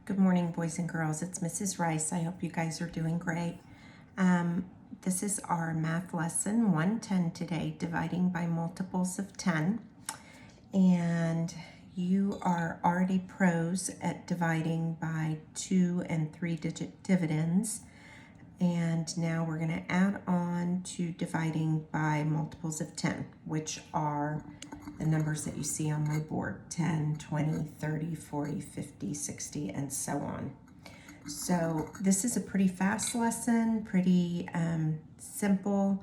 Good morning, boys and girls. It's Mrs. Rice. I hope you guys are doing great. This is our math lesson 110 today, dividing by multiples of 10. And you are already pros at dividing by 2 and 3-digit dividends. And now we're going to add on to dividing by multiples of 10, which are the numbers that you see on my board, 10, 20, 30, 40, 50, 60, and so on. So this is a pretty fast lesson, pretty simple.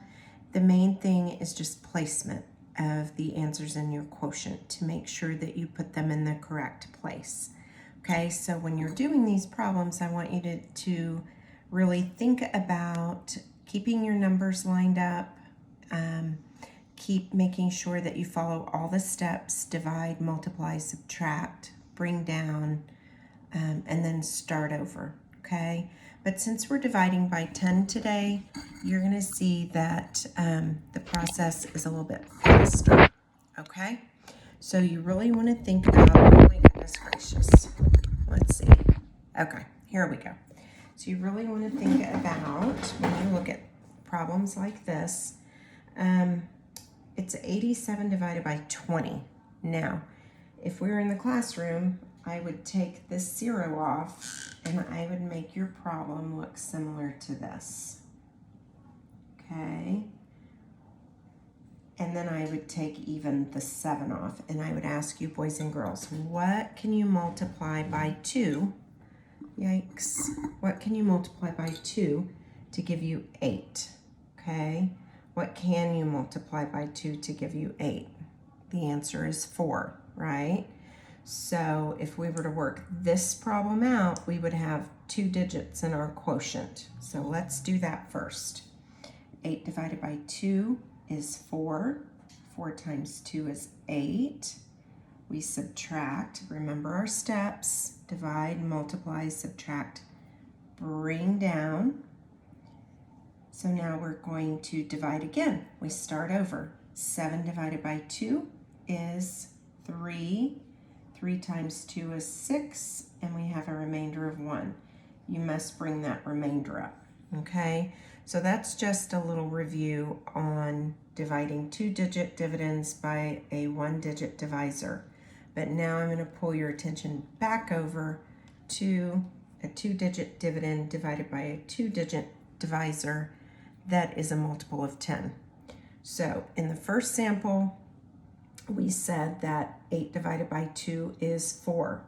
The main thing is just placement of the answers in your quotient to make sure that you put them in the correct place. Okay, so when you're doing these problems, I want you to really think about keeping your numbers lined up. Keep making sure that you follow all the steps: divide, multiply, subtract, bring down, and then start over, okay? But since we're dividing by 10 today, you're gonna see that the process is a little bit faster, okay? So you really wanna think about, oh my goodness gracious, let's see. Okay, here we go. So you really wanna think about, when you look at problems like this, it's 87 divided by 20. Now, if we were in the classroom, I would take this 0 off and I would make your problem look similar to this. Okay? And then I would take even the 7 off and I would ask you, boys and girls, what can you multiply by 2? Yikes. What can you multiply by 2 to give you 8? Okay? What can you multiply by 2 to give you 8? The answer is 4, right? So if we were to work this problem out, we would have 2 digits in our quotient. So let's do that first. 8 divided by 2 is 4. 4 times 2 is 8. We subtract, remember our steps: divide, multiply, subtract, bring down. So now we're going to divide again. We start over. 7 divided by 2 is 3. 3 times 2 is 6, and we have a remainder of 1. You must bring that remainder up, okay? So that's just a little review on dividing 2-digit dividends by a 1-digit divisor. But now I'm going to pull your attention back over to a 2-digit dividend divided by a 2-digit divisor that is a multiple of 10. So in the first sample, we said that 8 divided by 2 is 4.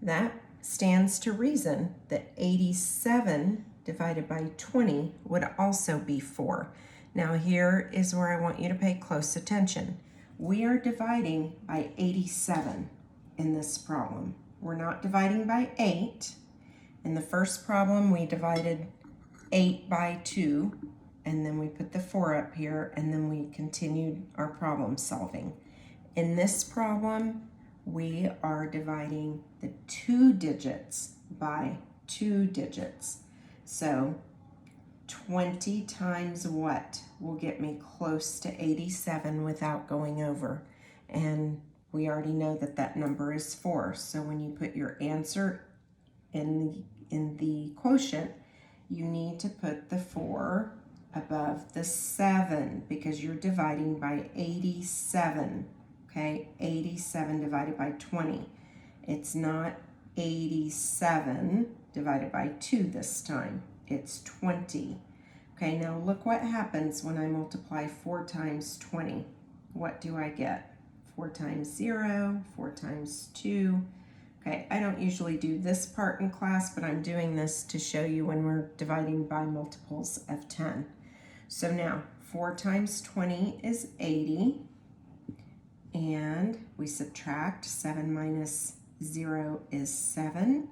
That stands to reason that 87 divided by 20 would also be 4. Now here is where I want you to pay close attention. We are dividing by 87 in this problem. We're not dividing by 8. In the first problem, we divided 8 by 2, and then we put the 4 up here, and then we continued our problem solving. In this problem, we are dividing the 2 digits by 2 digits. So 20 times what will get me close to 87 without going over? And we already know that that number is 4. So when you put your answer in the quotient, you need to put the 4 above the 7 because you're dividing by 87. Okay, 87 divided by 20. It's not 87 divided by 2 this time. It's 20. Okay, now look what happens when I multiply 4 times 20. What do I get? 4 times 0, 4 times 2. Okay, I don't usually do this part in class, but I'm doing this to show you when we're dividing by multiples of 10. So now 4 times 20 is 80. And we subtract. 7 minus 0 is 7.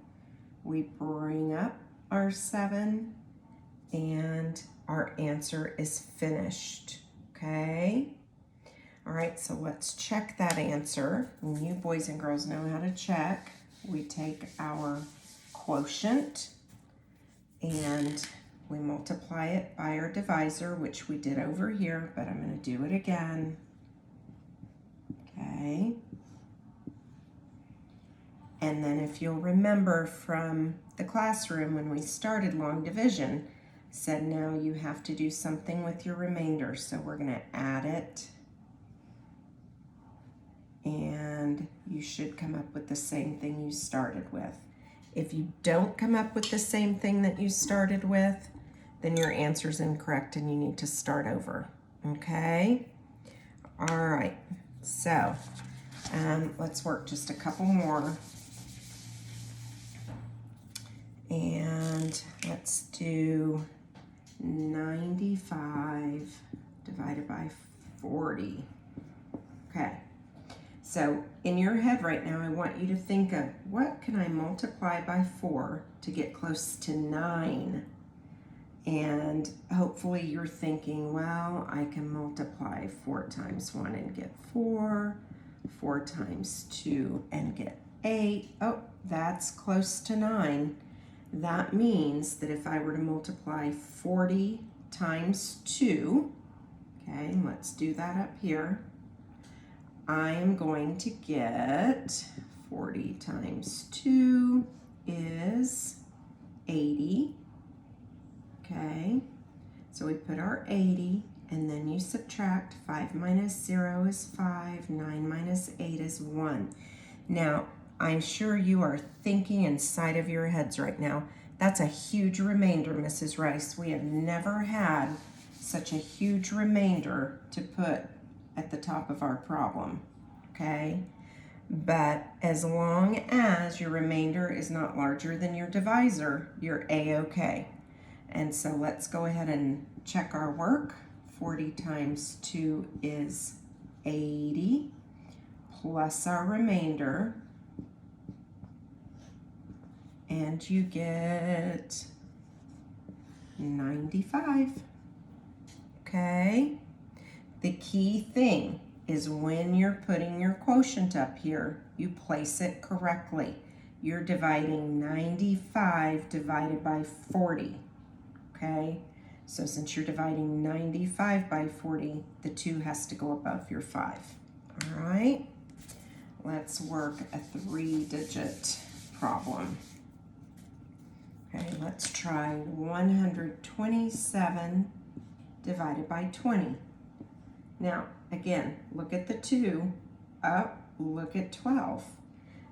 We bring up our 7, and our answer is finished, okay? All right, so let's check that answer. And you boys and girls know how to check. We take our quotient, and we multiply it by our divisor, which we did over here, but I'm going to do it again. Okay. And then if you'll remember from the classroom when we started long division, said now you have to do something with your remainder. So we're going to add it. And you should come up with the same thing you started with. If you don't come up with the same thing that you started with, then your answer is incorrect and you need to start over. Okay? All right. So let's work just a couple more. And let's do 95 divided by 40. Okay. So in your head right now, I want you to think of what can I multiply by 4 to get close to 9? And hopefully you're thinking, well, I can multiply 4 times 1 and get 4, 4 times 2 and get 8. Oh, that's close to 9. That means that if I were to multiply 40 times 2, okay, let's do that up here. I am going to get 40 times 2 is 80. Okay, so we put our 80 and then you subtract 5 minus 0 is 5, 9 minus 8 is 1. Now, I'm sure you are thinking inside of your heads right now, that's a huge remainder, Mrs. Rice. We have never had such a huge remainder to put at the top of our problem, okay? But as long as your remainder is not larger than your divisor, you're A-okay. And so let's go ahead and check our work. 40 times 2 is 80 plus our remainder. And you get 95. Okay? The key thing is when you're putting your quotient up here, you place it correctly. You're dividing 95 divided by 40. Okay? So since you're dividing 95 by 40, the 2 has to go above your 5. All right? Let's work a 3-digit problem. Okay, let's try 127 divided by 20. Now, again, look at the 2, up, look at 12.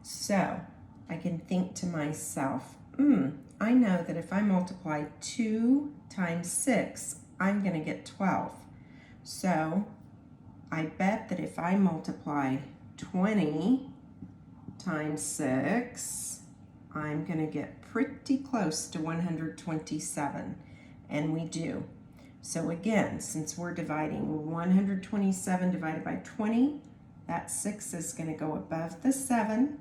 So, I can think to myself, I know that if I multiply 2 times 6, I'm going to get 12. So, I bet that if I multiply 20 times 6, I'm going to get pretty close to 127, and we do. So again, since we're dividing 127 divided by 20, that 6 is going to go above the 7,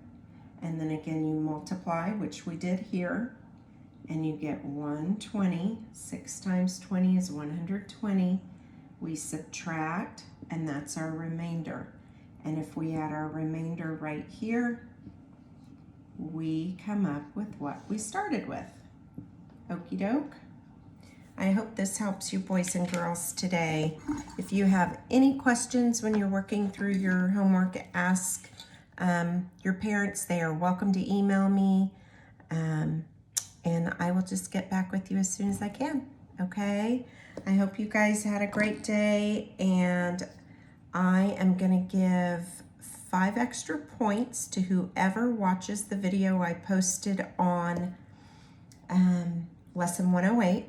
and then again you multiply, which we did here, and you get 120. 6 times 20 is 120. We subtract, and that's our remainder. And if we add our remainder right here, we come up with what we started with. Okie doke. I hope this helps you boys and girls today. If you have any questions when you're working through your homework, ask your parents. They are welcome to email me, and I will just get back with you as soon as I can, okay? I hope you guys had a great day, and I am gonna give 5 extra points to whoever watches the video I posted on lesson 108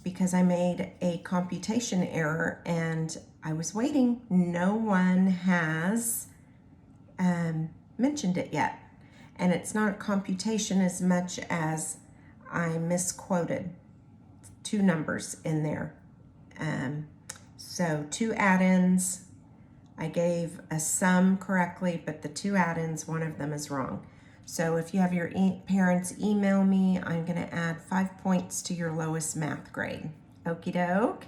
because I made a computation error and I was waiting. No one has mentioned it yet. And it's not a computation as much as I misquoted 2 numbers in there. So 2 add-ins. I gave a sum correctly, but the 2 add-ins, one of them is wrong. So if you have your parents email me, I'm going to add 5 points to your lowest math grade. Okie doke.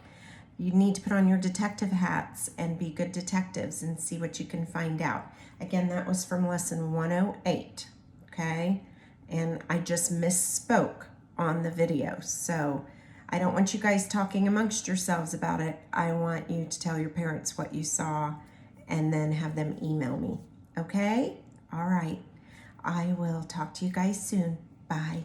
You need to put on your detective hats and be good detectives and see what you can find out. Again, that was from lesson 108, okay? And I just misspoke on the video. So I don't want you guys talking amongst yourselves about it. I want you to tell your parents what you saw and then have them email me, okay? All right. I will talk to you guys soon. Bye.